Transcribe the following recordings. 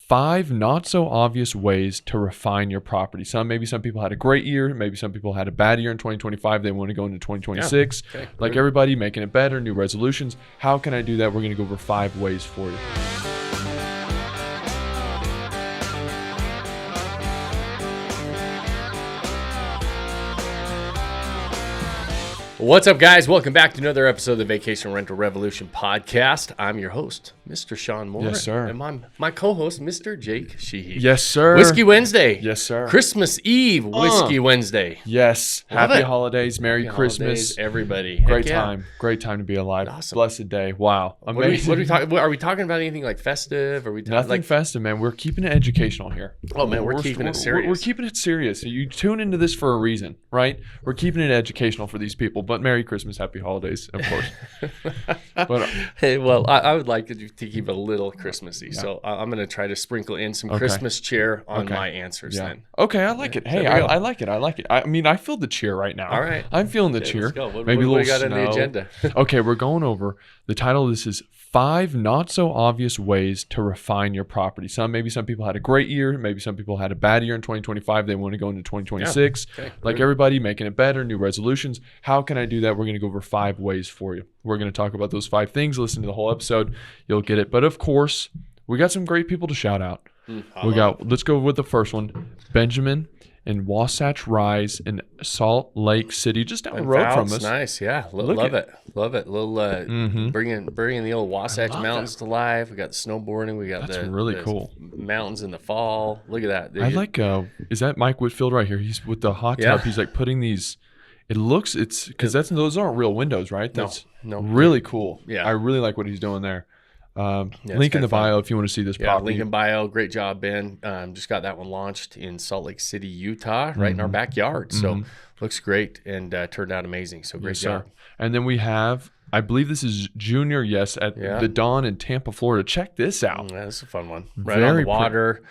5 not so obvious ways to refine your property. Maybe some people had a great year. Maybe some people had a bad year in 2025. They want to go into 2026. Yeah. Okay. Like everybody, making it better, new resolutions. How can I do that? We're going to go over 5 ways for you. What's up, guys? Welcome back to another episode of the Vacation Rental Revolution podcast. I'm your host, Mr. Sean Moore. Yes, sir. And my co-host, Mr. Jake Sheehy. Yes, sir. Whiskey Wednesday. Yes, sir. Christmas Eve, Whiskey Wednesday. Yes. Love Happy it. holidays. Merry Christmas. Holidays, everybody. Great Heck yeah. time. Great time to be alive. Awesome. Blessed day. Wow. Amazing. What are we talking? Are we talking about anything like festive? Are we talking Nothing festive, man. We're keeping it educational here. Oh, man, we're keeping it serious. We're keeping it serious. So you tune into this for a reason, right? We're keeping it educational for these people. But Merry Christmas, Happy Holidays, of course. But Hey, well, I would like to keep it a little Christmassy, so I'm going to try to sprinkle in some Christmas cheer on my answers then. Okay, I like it. Hey, I like it. I like it. I mean, I feel the cheer right now. All right. I'm feeling the cheer. Let's go. What Maybe a little we got snow. on the agenda? Okay, we're going over. The title of this is 5 not so obvious ways to refine your property. Maybe some people had a great year. Maybe some people had a bad year in 2025. They want to go into 2026. Yeah. Okay. Like everybody, making it better, new resolutions. How can I do that? We're going to go over 5 ways for you. We're going to talk about those 5 things. Listen to the whole episode. You'll get it. But of course, we got some great people to shout out. Let's go with the first one. Benjamin in Wasatch Rise in Salt Lake City, just down the road from us. Nice, yeah. Love it. Little bringing the old Wasatch Mountains to life. We got the snowboarding. We got That's really cool. Mountains in the fall. Look at that. I like. Is that Mike Whitfield right here? He's with the hot tub. Yeah. He's like putting these. It's because those aren't real windows, right? That's no. really cool. Yeah. I really like what he's doing there. It's Link in the fun. bio if you want to see this property. Link in bio. Great job, Ben. Just got that one launched in Salt Lake City, Utah, right in our backyard. So looks great and turned out amazing. So great job. Sir. And then we have, I believe this is Junior, at the Dawn in Tampa, Florida. Check this out. Yeah, that's a fun one. Right on the water.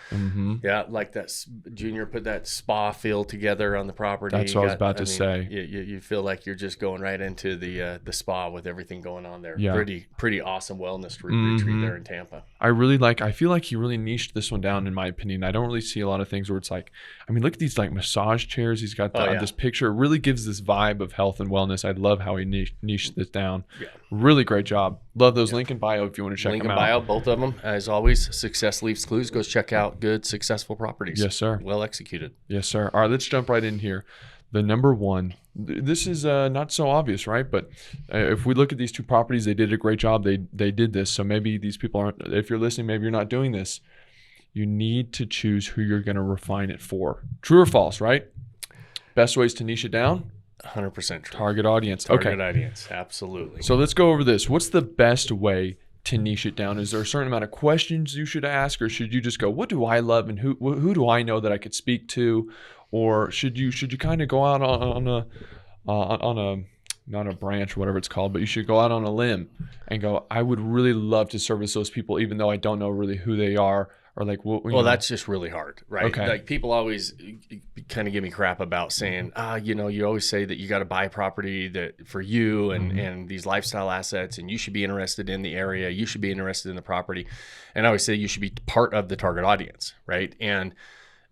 Yeah, like that. Junior put that spa feel together on the property. That's what I was about to say. You feel like you're just going right into the spa with everything going on there. Yeah. Pretty awesome wellness retreat there in Tampa. I feel like he really niched this one down, in my opinion. I don't really see a lot of things where it's like, I mean, look at these like massage chairs. He's got this picture. It really gives this vibe of health and wellness. I love how he niched this down. Yeah. Really great job. Love those. Link in bio if you want to check Link them in out. bio, both of them. As always, success leaves clues. Go check out good, successful properties. Yes, sir. Well executed. Yes, sir. All right, let's jump right in here. The number one. This is not so obvious, right? But if we look at these 2 properties, they did a great job. They did this. So maybe these people aren't. If you're listening, maybe you're not doing this. You need to choose who you're going to refine it for. True or false, right? Best ways to niche it down. 100% true. Target audience. Target audience, absolutely. So let's go over this. What's the best way to niche it down? Is there a certain amount of questions you should ask, or should you just go, what do I love and who do I know that I could speak to? Or should you kind of go out on a not a branch or whatever it's called, but you should go out on a limb and go, I would really love to service those people, even though I don't know really who they are. Or like, that's just really hard, right? Okay. Like people always kind of give me crap about saying, you always say that you got to buy property that for you and these lifestyle assets, and you should be interested in the area, you should be interested in the property, and I always say you should be part of the target audience, right? And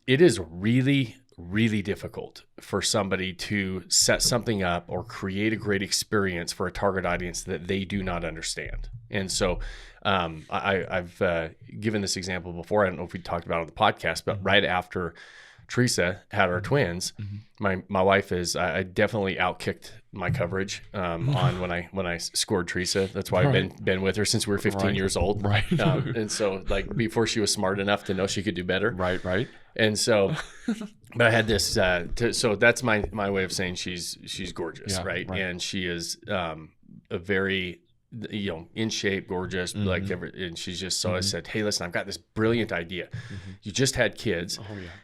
it is really, really difficult for somebody to set something up or create a great experience for a target audience that they do not understand. And so I've given this example before. I don't know if we talked about it on the podcast, but right after Teresa had our twins, my wife I definitely outkicked my coverage on when I scored Teresa. That's why I've been with her since we were 15 years old. Right. And so like before she was smart enough to know she could do better. Right. And so, but I had this. So that's my way of saying she's gorgeous, right? And she is a very in shape, gorgeous, and she's just, so I said, hey, listen, I've got this brilliant idea. You just had kids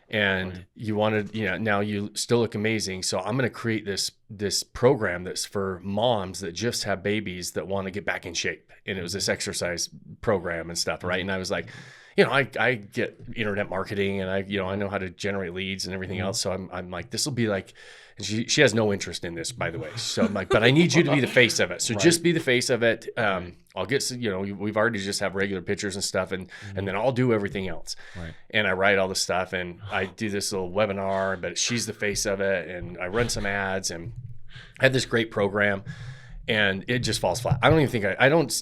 and you wanted, now you still look amazing. So I'm going to create this program that's for moms that just have babies that want to get back in shape. And it was this exercise program and stuff. Right. And I was like, you know, I get internet marketing and I know how to generate leads and everything else. So I'm like, this will be like, and she has no interest in this, by the way. So I'm like, but I need you to be the face of it. So just be the face of it. I'll get, we've already just have regular pictures and stuff, and then I'll do everything else. Right. And I write all the stuff, and I do this little webinar, but she's the face of it, and I run some ads, and I have this great program, and it just falls flat. I don't even think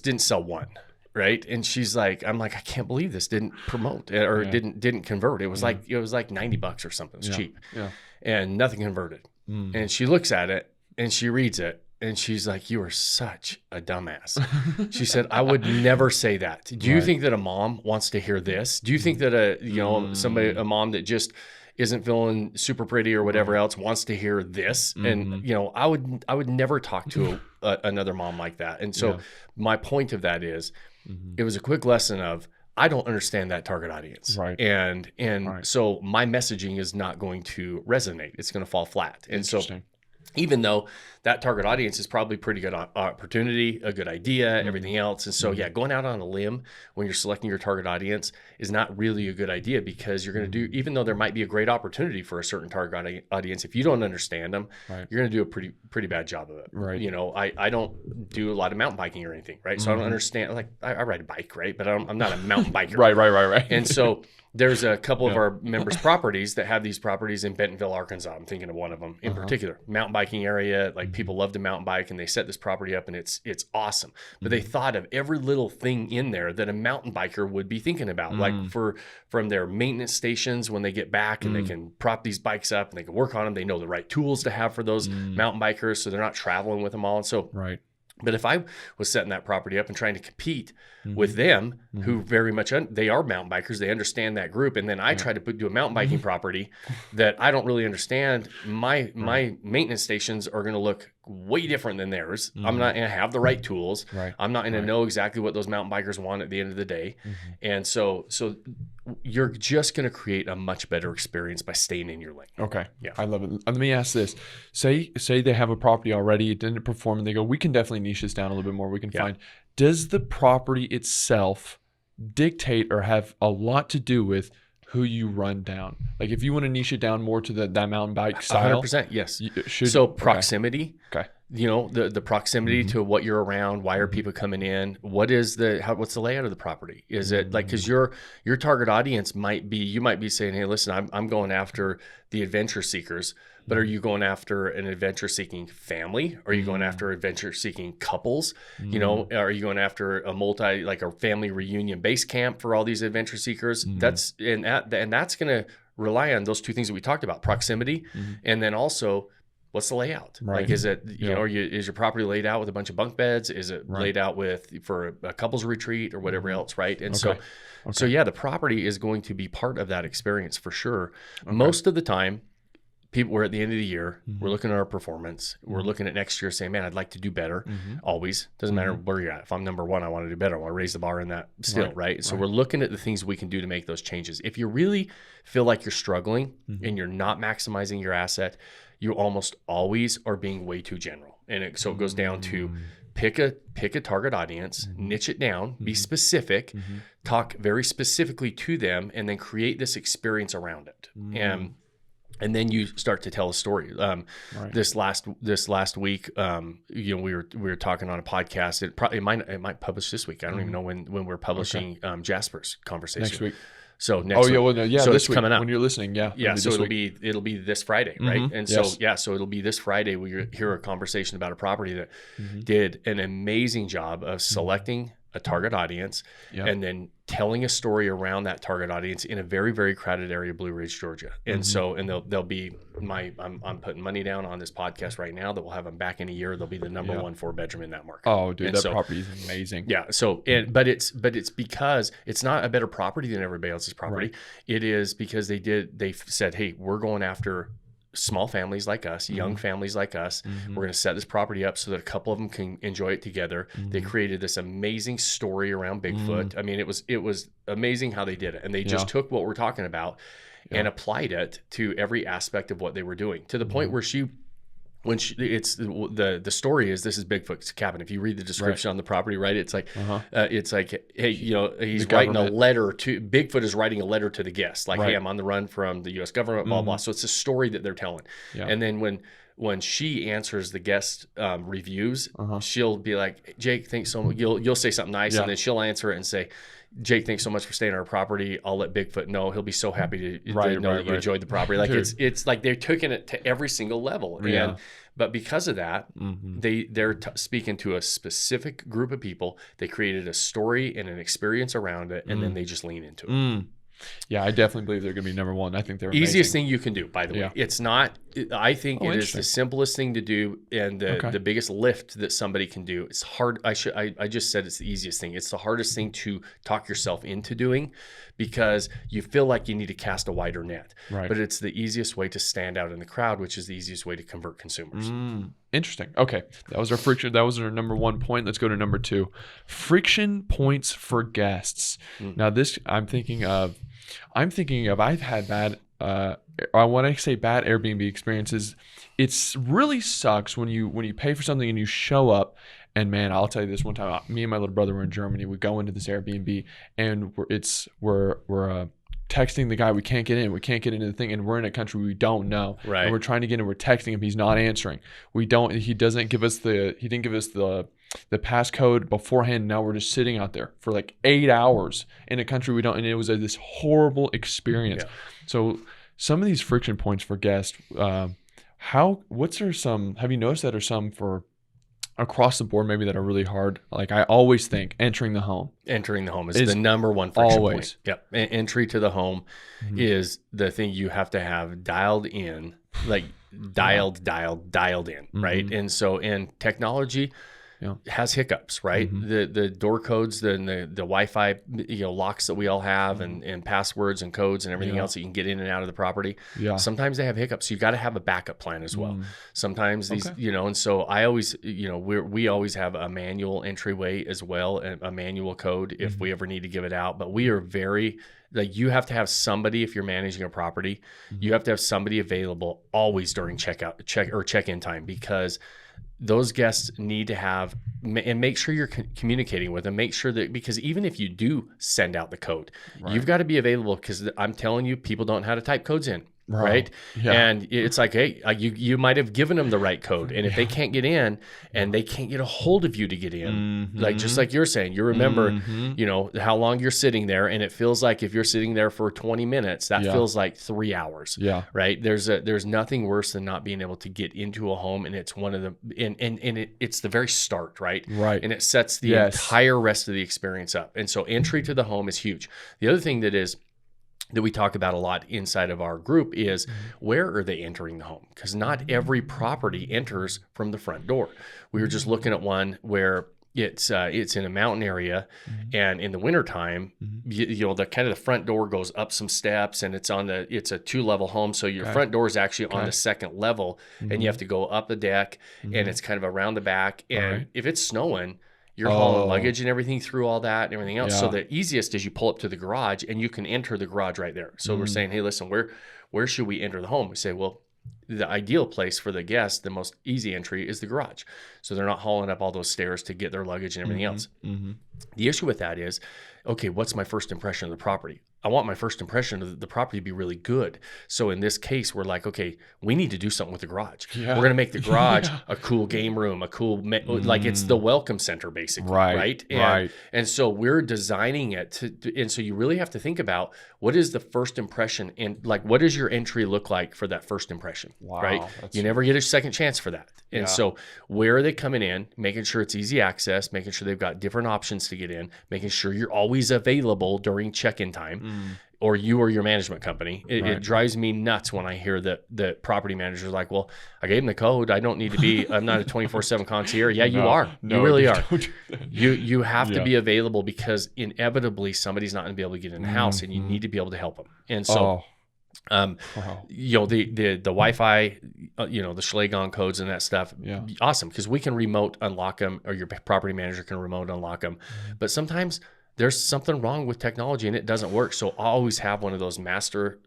didn't sell one. Right. And she's like, I'm like, I can't believe this didn't promote or didn't convert. It was like $90 or something. It's cheap. Yeah. And nothing converted. And she looks at it and she reads it and she's like, you are such a dumbass. She said, I would never say that. Do you think that a mom wants to hear this? Do you think that a mom that just isn't feeling super pretty or whatever else wants to hear this? And, I would never talk to another mom like that. And so my point of that is, it was a quick lesson of, I don't understand that target audience. Right. And so my messaging is not going to resonate. It's going to fall flat. And so even though that target audience is probably pretty good opportunity, a good idea, everything else. And so, going out on a limb when you're selecting your target audience is not really a good idea, because you're going to do, even though there might be a great opportunity for a certain target audience, if you don't understand them, you're going to do a pretty bad job of it. Right. I don't do a lot of mountain biking or anything. Right. So I don't understand, like I ride a bike, right. But I'm not a mountain biker. Right. And so there's a couple of our members' properties that have these properties in Bentonville, Arkansas. I'm thinking of one of them in particular, mountain biking area. Like people love to mountain bike, and they set this property up, and it's awesome. But they thought of every little thing in there that a mountain biker would be thinking about, like from their maintenance stations when they get back, and they can prop these bikes up and they can work on them. They know the right tools to have for those mountain bikers, so they're not traveling with them all. And so, but if I was setting that property up and trying to compete with them, who very much, they are mountain bikers, they understand that group, and then I try to do a mountain biking property that I don't really understand, my maintenance stations are going to look way different than theirs. I'm not going to have the right tools. I'm not going to know exactly what those mountain bikers want at the end of the day. And so you're just going to create a much better experience by staying in your lane. Okay. Yeah. I love it. Let me ask this. Say they have a property already, it didn't perform, and they go, we can definitely niche this down a little bit more. We can find, does the property itself dictate or have a lot to do with who you run down? Like if you want to niche it down more to that mountain bike style. 100%. Yes. So proximity. Okay. The proximity to what you're around. Why are people coming in? What's the layout of the property? Is it like, because your target audience you might be saying, hey, listen, I'm going after the adventure seekers, but are you going after an adventure seeking family? Are you going after adventure seeking couples? Are you going after a family reunion base camp for all these adventure seekers? That's going to rely on those two things that we talked about, proximity, and then also, what's the layout? Like, is it, is your property laid out with a bunch of bunk beds? Is it laid out for a couples retreat or whatever else? Right. And so the property is going to be part of that experience for sure. Most of the time, we're at the end of the year, we're looking at our performance, we're looking at next year saying, man, I'd like to do better. Always. Doesn't matter where you're at. If I'm number one, I want to do better. I want to raise the bar in that still, right? So we're looking at the things we can do to make those changes. If you really feel like you're struggling and you're not maximizing your asset, you almost always are being way too general. And so it goes down to pick a target audience, niche it down, be specific, talk very specifically to them, and then create this experience around it. And then you start to tell a story. This last week, we were talking on a podcast. It might publish this week. I don't even know when we're publishing Jasper's conversation next week. So next week. So this it's coming out when you're listening. So it'll be this Friday, right? And so it'll be this Friday. We hear a conversation about a property that did an amazing job of selecting a target audience and then telling a story around that target audience in a very, very crowded area of Blue Ridge, Georgia. And so, and they'll be I'm putting money down on this podcast right now that we'll have them back in a year. They'll be the number 1 4-bedroom in that market. Oh, dude, that property is amazing. Yeah. So, but it's because it's not a better property than everybody else's property. It is because they said, hey, we're going after small families like us, young families like us. We're going to set this property up so that a couple of them can enjoy it together. They created this amazing story around Bigfoot. I mean, it was amazing how they did it. And they just took what we're talking about and applied it to every aspect of what they were doing, to the point where she when it's the story is, this is Bigfoot's cabin. If you read the description on the property, right, it's like hey, you know, he's writing a letter to Bigfoot is writing a letter to the guest, like, hey, I'm on the run from the U.S. government, blah blah. So it's a story that they're telling. And then when she answers the guest reviews, she'll be like, Jake, thanks so much. You'll say something nice, and then she'll answer it and say, Jake, thanks so much for staying on our property. I'll let Bigfoot know. He'll be so happy to know that you enjoyed the property. Like, it's like they're taking it to every single level. Yeah. But because of that, they're speaking to a specific group of people. They created a story and an experience around it, and then they just lean into it. Yeah, I definitely believe they're going to be number one. I think they're amazing. Easiest thing you can do, by the way. It's not. I think it is the simplest thing to do, and the biggest lift that somebody can do. It's hard. I just said it's the easiest thing. It's the hardest thing to talk yourself into doing, because you feel like you need to cast a wider net. Right. But it's the easiest way to stand out in the crowd, which is the easiest way to convert consumers. Interesting. Okay, that was our friction. That was our number 1 point. Let's go to number 2. Friction points for guests. Now, this I'm thinking of. I've had bad. When I say bad Airbnb experiences, it's really sucks when you pay for something and you show up. And man, I'll tell you this one time. Me and my little brother were in Germany. We go into this Airbnb and we're texting the guy. We can't get in. We can't get into the thing, and we're in a country we don't know. Right. And we're trying to get in. We're texting him. He's not answering. He didn't give us the passcode beforehand. Now we're just sitting out there for like 8 hours in a country we don't. And it was this horrible experience. Yeah. So some of these friction points for guests. Have you noticed that are some for across the board maybe that are really hard? Like, I always think entering the home is the number one friction point. Yep. Entry to the home is the thing you have to have dialed in, like dialed in, right? And so, and technology has hiccups, right? The door codes, the Wi-Fi, locks that we all have, and passwords and codes and everything else that you can get in and out of the property. Yeah. Sometimes they have hiccups. So you got to have a backup plan as well. Sometimes these, and so I always, we always have a manual entryway as well, a manual code if we ever need to give it out. But we are very, like, you have to have somebody, if you're managing a property, you have to have somebody available always during check-in time, because those guests need to have, and make sure you're communicating with them. Make sure that, because even if you do send out the code, you've got to be available, because I'm telling you, people don't know how to type codes in. Right. Yeah. And it's like, hey, you might have given them the right code. And if they can't get in and they can't get a hold of you to get in, like, just like you're saying, you remember, how long you're sitting there. And it feels like if you're sitting there for 20 minutes, that feels like 3 hours. Yeah. Right. There's nothing worse than not being able to get into a home. And it's one of the, it's the very start. Right. Right. And it sets the entire rest of the experience up. And so entry to the home is huge. The other thing that we talk about a lot inside of our group is, where are they entering the home? Because not every property enters from the front door. We were just looking at one where it's in a mountain area, and in the wintertime, the kind of the front door goes up some steps, and it's a 2-level home. So your front door is actually on the second level, and you have to go up the deck, and it's kind of around the back. And if it's snowing, you're hauling luggage and everything through all that and everything else. Yeah. So the easiest is you pull up to the garage, and you can enter the garage right there. So we're saying, hey, listen, where should we enter the home? We say, well, the ideal place for the guest, the most easy entry, is the garage. So they're not hauling up all those stairs to get their luggage and everything else. The issue with that is, okay, what's my first impression of the property? I want my first impression of the property to be really good. So in this case, we're like, okay, we need to do something with the garage. Yeah. We're going to make the garage a cool game room, a cool, like it's the welcome center basically, right? And so we're designing it and so you really have to think about, what is the first impression, and like, what does your entry look like for that first impression, right? You never get a second chance for that. And so where are they coming in, making sure it's easy access, making sure they've got different options to get in, making sure you're always available during check-in time, or you or your management company. It drives me nuts when I hear that the property manager is like, well, I gave them the code. I don't need to be, I'm not a 24/7 concierge. Yeah, you are. You really are. You have to be available, because inevitably somebody's not going to be able to get in the house, and you need to be able to help them. And so the Wi-Fi, the Schlagon codes and that stuff, awesome, because we can remote unlock them, or your property manager can remote unlock them. But sometimes there's something wrong with technology and it doesn't work. So I always have one of those master,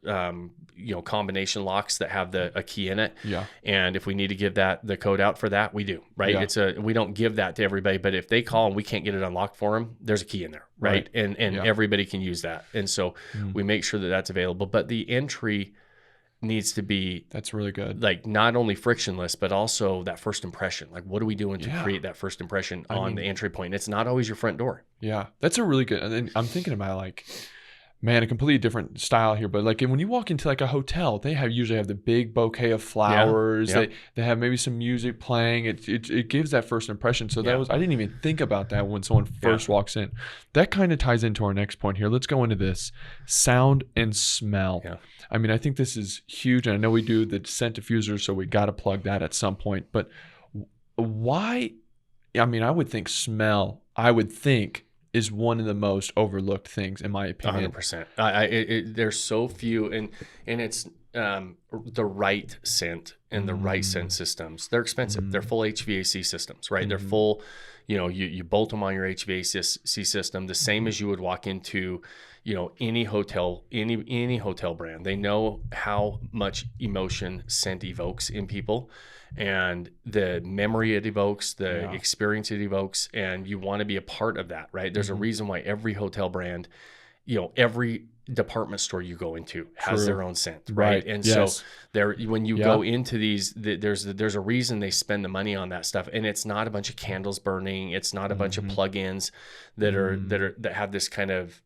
combination locks that have a key in it. Yeah. And if we need to give the code out for that, we do, right? Yeah. We don't give that to everybody, but if they call and we can't get it unlocked for them, there's a key in there, right? And everybody can use that. And so we make sure that that's available, but the entry needs to be, that's really good, like not only frictionless, but also that first impression. Like, what are we doing to create that first impression on the entry point? It's not always your front door. Yeah, that's a really good. And I'm thinking about like, man, a completely different style here, but like when you walk into like a hotel, they usually have the big bouquet of flowers. Yeah. They have maybe some music playing. It gives that first impression. So I didn't even think about that when someone first walks in. That kind of ties into our next point here. Let's go into this sound and smell. Yeah. I mean, I think this is huge, and I know we do the scent diffuser, so we got to plug that at some point. But why? I mean, I would think smell. Is one of the most overlooked things, in my opinion. 100%. There's so few, and it's the right scent and the right scent systems. They're expensive. They're full HVAC systems, right? They're full. You bolt them on your HVAC system, the same as you would walk into, any hotel, any hotel brand. They know how much emotion scent evokes in people, and the memory it evokes, the experience it evokes, and you want to be a part of that, right? There's a reason why every hotel brand, every department store you go into has their own scent, right? And so when you go into these, there's a reason they spend the money on that stuff, and it's not a bunch of candles burning. It's not a bunch of plugins that have this kind of,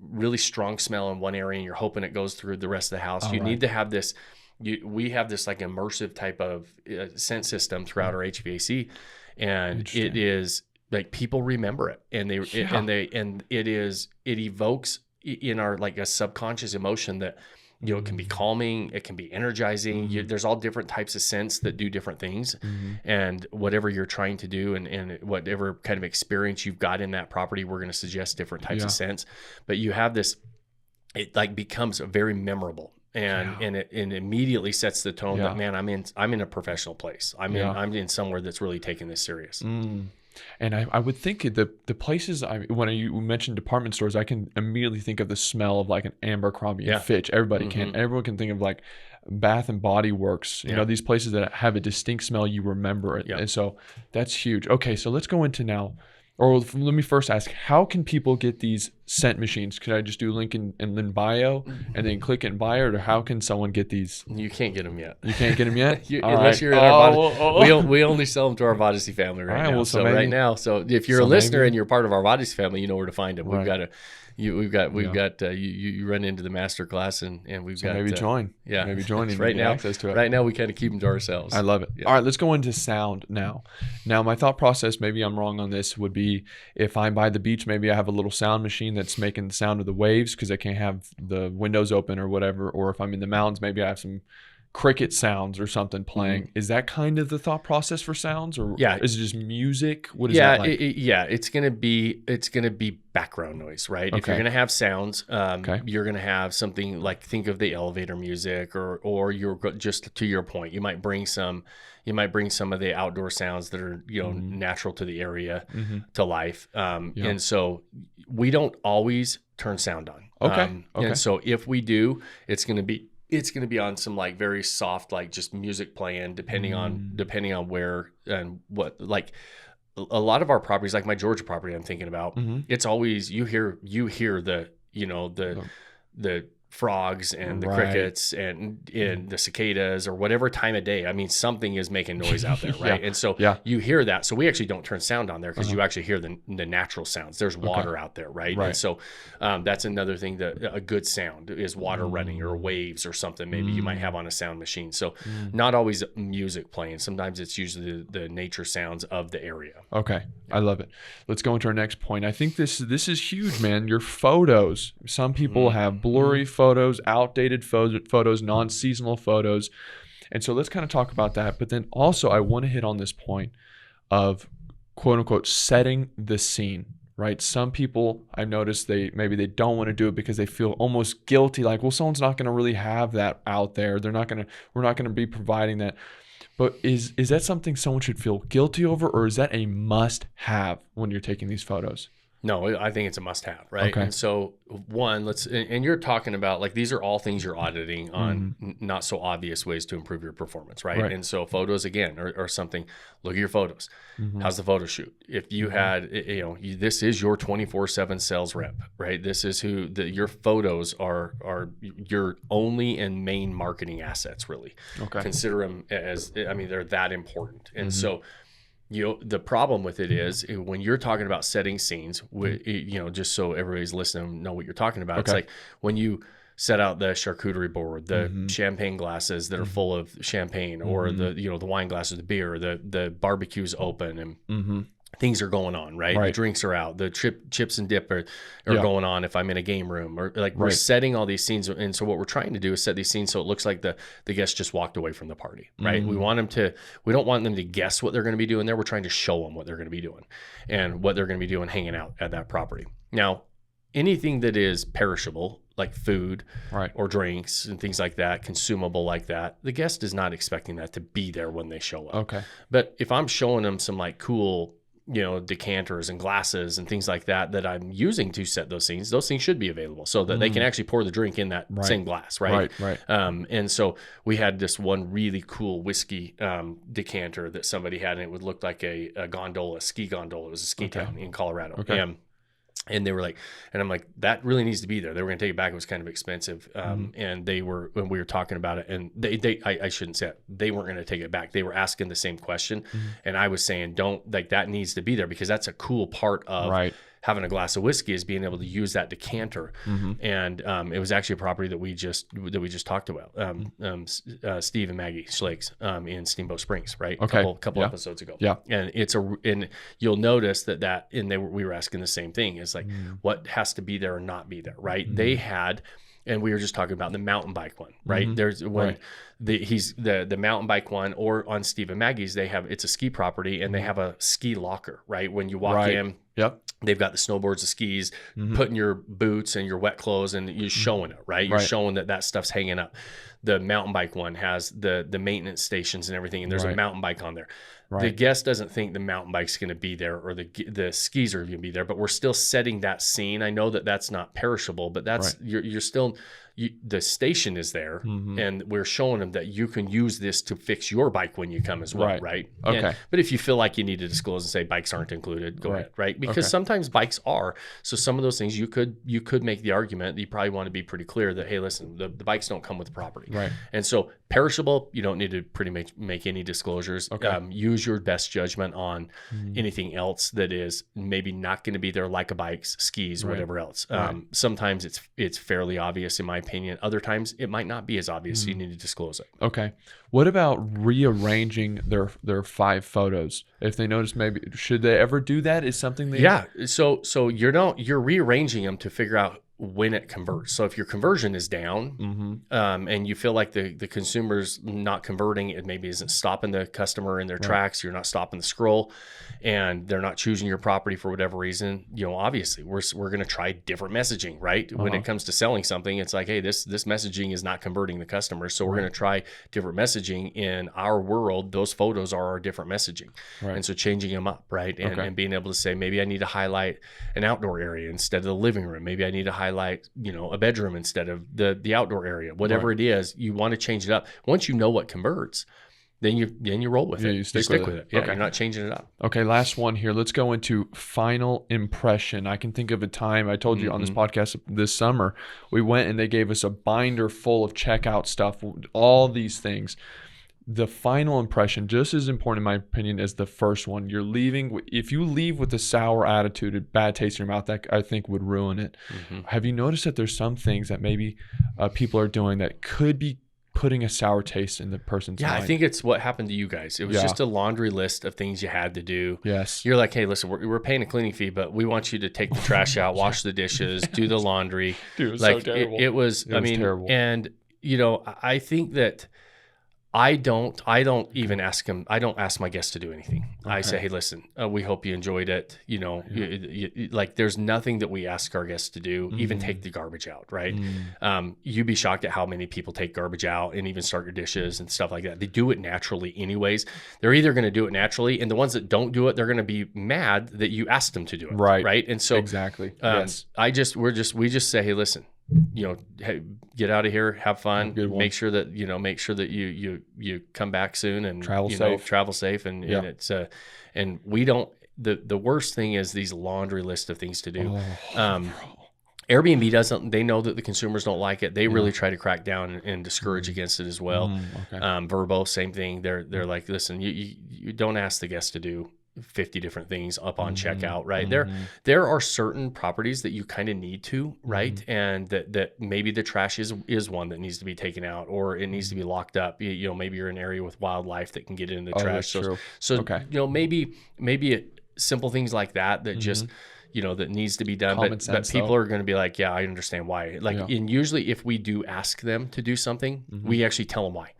really strong smell in one area, and you're hoping it goes through the rest of the house. You need to have this. We have this like immersive type of scent system throughout our HVAC, and it is like people remember it, and it evokes in our like a subconscious emotion that it can be calming, it can be energizing. There's all different types of scents that do different things, and whatever you're trying to do, and whatever kind of experience you've got in that property, we're going to suggest different types of scents. But you have this, it like becomes very memorable. And it immediately sets the tone that, man, I'm in a professional place. I'm in somewhere that's really taking this serious. And I would think the places when you mentioned department stores, I can immediately think of the smell of like an Abercrombie and Fitch. Everyone can think of like Bath and Body Works. These places that have a distinct smell, you remember it. And so that's huge. Okay, so let's go into now. Or let me first ask, how can people get these scent machines? Could I just do link in bio and then click and buy it? Or how can someone get these? You can't get them yet. You can't get them yet? Unless you're in our Vodyssey. We only sell them to our Vodyssey family right now. Well, so if you're a listener and you're part of our Vodyssey family, you know where to find them. Right. You run into the master class and we've got maybe join. Yeah. Maybe join and right get now, access to it. Right now we kind of keep them to ourselves. I love it. Yeah. All right, let's go into sound now. Now my thought process, maybe I'm wrong on this, would be if I'm by the beach, maybe I have a little sound machine that's making the sound of the waves because I can't have the windows open or whatever. Or if I'm in the mountains, maybe I have some cricket sounds or something playing. Is that kind of the thought process for sounds, or is it just music? What is that like? It's gonna be background noise, right? If you're gonna have sounds, you're gonna have something like, think of the elevator music, or you're just to your point, you might bring some of the outdoor sounds that are natural to the area to life, and so we don't always turn sound on. And so if we do, it's gonna be on some like very soft, like just music playing, depending on where and what. Like a lot of our properties, like my Georgia property I'm thinking about, it's always you hear the the frogs and the crickets and the cicadas or whatever time of day. I mean, something is making noise out there, right? And so you hear that. So we actually don't turn sound on there because you actually hear the natural sounds. There's water out there, right? And so that's another thing, that a good sound is water running or waves or something maybe you might have on a sound machine. So not always music playing. Sometimes it's usually the nature sounds of the area. Okay. I love it. Let's go into our next point. I think this is huge, man. Your photos. Some people have blurry photos, outdated photos, non-seasonal photos. And so let's kind of talk about that. But then also I want to hit on this point of quote unquote setting the scene, right? Some people, I've noticed maybe they don't want to do it because they feel almost guilty. Like, well, someone's not going to really have that out there. We're not going to be providing that. But is that something someone should feel guilty over, or is that a must have when you're taking these photos? No, I think it's a must-have, right? Okay. And so, and you're talking about like these are all things you're auditing on not so obvious ways to improve your performance, right? Right. And so, photos again, or something. Look at your photos. Mm-hmm. How's the photo shoot? If you had, this is your 24/7 sales rep, right? This is your photos are your only and main marketing assets, really. Okay. Consider them as, they're that important, and so. The problem with it is when you're talking about setting scenes, just so everybody's listening know what you're talking about. It's like when you set out the charcuterie board, the champagne glasses that are full of champagne, or the wine glasses, the beer, the barbecue's open, and things are going on, right? The drinks are out, the chips and dip are going on if I'm in a game room, or like we're setting all these scenes. And so what we're trying to do is set these scenes so it looks like the guest just walked away from the party, right? We don't want them to guess what they're going to be doing there. We're trying to show them what they're going to be doing and what they're going to be doing hanging out at that property. Now, anything that is perishable, like food or drinks and things like that, consumable like that, the guest is not expecting that to be there when they show up. Okay. But if I'm showing them some like cool decanters and glasses and things like that I'm using to set those things should be available so that they can actually pour the drink in that same glass, right? And so we had this one really cool whiskey decanter that somebody had, and it would look like a ski gondola. It was a ski town in Colorado. Okay. And they were like, and I'm like, that really needs to be there. They were going to take it back. It was kind of expensive. And when we were talking about it, and I shouldn't say it, they weren't going to take it back. They were asking the same question. And I was saying, that needs to be there because that's a cool part of having a glass of whiskey is being able to use that decanter. And it was actually a property that we just talked about. Steve and Maggie Schlakes in Steamboat Springs, right? Okay. A couple episodes ago. Yeah. And and you'll notice we were asking the same thing. It's like what has to be there or not be there, right? They had, and we were just talking about the mountain bike one, right? There's when the mountain bike one, or on Steve and Maggie's, it's a ski property and they have a ski locker, right? When you walk in, they've got the snowboards, the skis, putting your boots and your wet clothes, and you're showing it, right? You're showing that stuff's hanging up. The mountain bike one has the maintenance stations and everything, and there's a mountain bike on there. The guest doesn't think the mountain bike's going to be there or the skis are going to be there, but we're still setting that scene. I know that's not perishable, but that's you're still the station is there, and we're showing them that you can use this to fix your bike when you come as well, right? Okay. But if you feel like you need to disclose and say bikes aren't included, go ahead, right? Because sometimes bikes are. So some of those things you could make the argument that you probably want to be pretty clear that, hey, listen, the bikes don't come with the property, right? And so perishable, you don't need to pretty much make any disclosures. Use your best judgment on anything else that is maybe not going to be there, like a bikes, skis, whatever else. Sometimes it's fairly obvious in my opinion. Other times it might not be as obvious. So you need to disclose it. Okay. What about rearranging their 5 photos? If they notice, maybe should they ever do that? Is something they So you're rearranging them to figure out when it converts. So if your conversion is down, and you feel like the consumer's not converting, it maybe isn't stopping the customer in their tracks, you're not stopping the scroll, and they're not choosing your property for whatever reason, obviously we're going to try different messaging, right? When it comes to selling something, it's like, hey, this messaging is not converting the customer, so we're going to try different messaging. In our world, those photos are our different messaging, and so changing them up, right? And being able to say, maybe I need to highlight an outdoor area instead of the living room, maybe I need to highlight a bedroom instead of the outdoor area, whatever it is. You want to change it up. Once you know what converts, then you roll with it. You stick with it. Yeah, you're not changing it up. Okay, last one here. Let's go into final impression. I can think of a time, I told you on this podcast this summer, we went and they gave us a binder full of checkout stuff, all these things. The final impression, just as important in my opinion as the first one. You're leaving. If you leave with a sour attitude, a bad taste in your mouth, that I think would ruin it. Have you noticed that there's some things that maybe people are doing that could be putting a sour taste in the person's mind? I think it's what happened to you guys. It was just a laundry list of things you had to do. Yes. You're like, hey, listen, we're paying a cleaning fee, but we want you to take the trash out, wash the dishes, do the laundry. Dude, it was so terrible. It was terrible. And I think that I don't even ask them. I don't ask my guests to do anything. I say, hey, listen, we hope you enjoyed it. You know, like there's nothing that we ask our guests to do, even take the garbage out, right? You'd be shocked at how many people take garbage out and even start your dishes and stuff like that. They do it naturally anyways. They're either going to do it naturally, and the ones that don't do it, they're going to be mad that you asked them to do it. Right. And so exactly. Yes. We just say, hey, listen, you know, hey, get out of here, have fun, make sure that you come back soon and travel safe. And it's and we don't, the worst thing is these laundry list of things to do. Airbnb doesn't, they know that the consumers don't like it. They really try to crack down and discourage against it as well. Vrbo, same thing. They're like, listen, you don't ask the guests to do 50 different things up on checkout, right? There are certain properties that you kind of need to, right? And that maybe the trash is one that needs to be taken out, or it needs to be locked up. You know, maybe you're in an area with wildlife that can get into the trash. So you know, maybe simple things like that just, you know, that needs to be done. But people are going to be like, yeah, I understand why. Like, and usually if we do ask them to do something, we actually tell them why,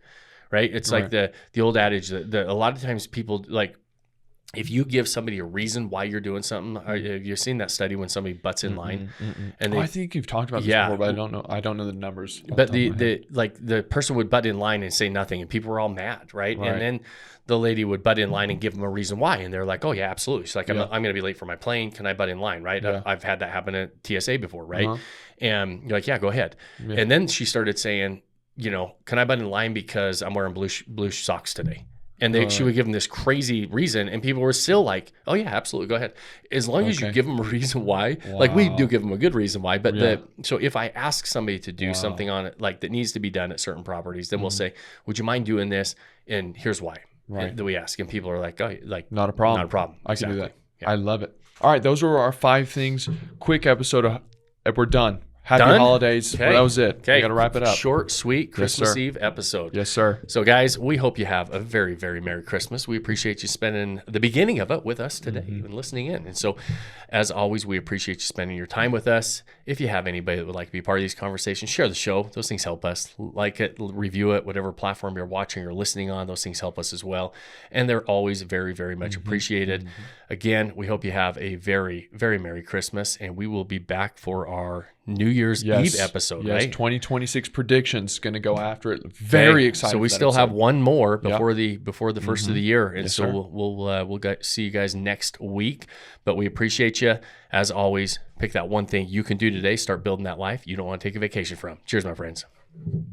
right? It's like the old adage that a lot of times people like, if you give somebody a reason why you're doing something, have you seen that study when somebody butts in line? And I think you've talked about this before, but I don't know the numbers. But the person would butt in line and say nothing, and people were all mad, right? And then the lady would butt in line and give them a reason why, and they're like, "Oh yeah, absolutely." She's like, "I'm going to be late for my plane. Can I butt in line?" Right? I've had that happen at TSA before, right? And you're like, "Yeah, go ahead." And then she started saying, you know, "Can I butt in line because I'm wearing blue socks today?" And she would give them this crazy reason, and people were still like, "Oh yeah, absolutely, go ahead." As long as you give them a reason why, like we do give them a good reason why. But so if I ask somebody to do something on it, like that needs to be done at certain properties, then we'll say, "Would you mind doing this?" And here's why. That we ask, and people are like, "Oh, like not a problem, not a problem." I can do that. Yeah. I love it. All right, those were our 5 things. Quick episode. We're done. Happy holidays. Okay. Well, that was it. Okay. We got to wrap it up. Short, sweet Christmas Eve episode. Yes, sir. So, guys, we hope you have a very, very Merry Christmas. We appreciate you spending the beginning of it with us today and listening in. And so, as always, we appreciate you spending your time with us. If you have anybody that would like to be part of these conversations, share the show. Those things help us. Like it, review it, whatever platform you're watching or listening on. Those things help us as well. And they're always very, very much appreciated. Again, we hope you have a very, very Merry Christmas. And we will be back for our New Year's Eve episode, right? 2026 predictions, going to go after it. Very excited. So we still have one more before the first of the year, and Yes, so sir. we'll see you guys next week. But we appreciate you as always. Pick that one thing you can do today. Start building that life you don't want to take a vacation from. Cheers, my friends.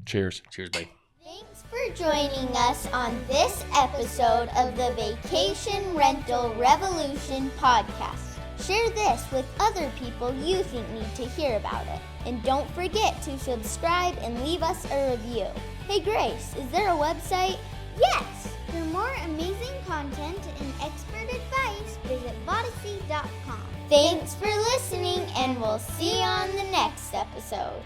Cheers. Cheers, buddy. Thanks for joining us on this episode of the Vacation Rental Revolution podcast. Share this with other people you think need to hear about it. And don't forget to subscribe and leave us a review. Hey Grace, is there a website? Yes! For more amazing content and expert advice, visit Vodyssey.com. Thanks for listening, and we'll see you on the next episode.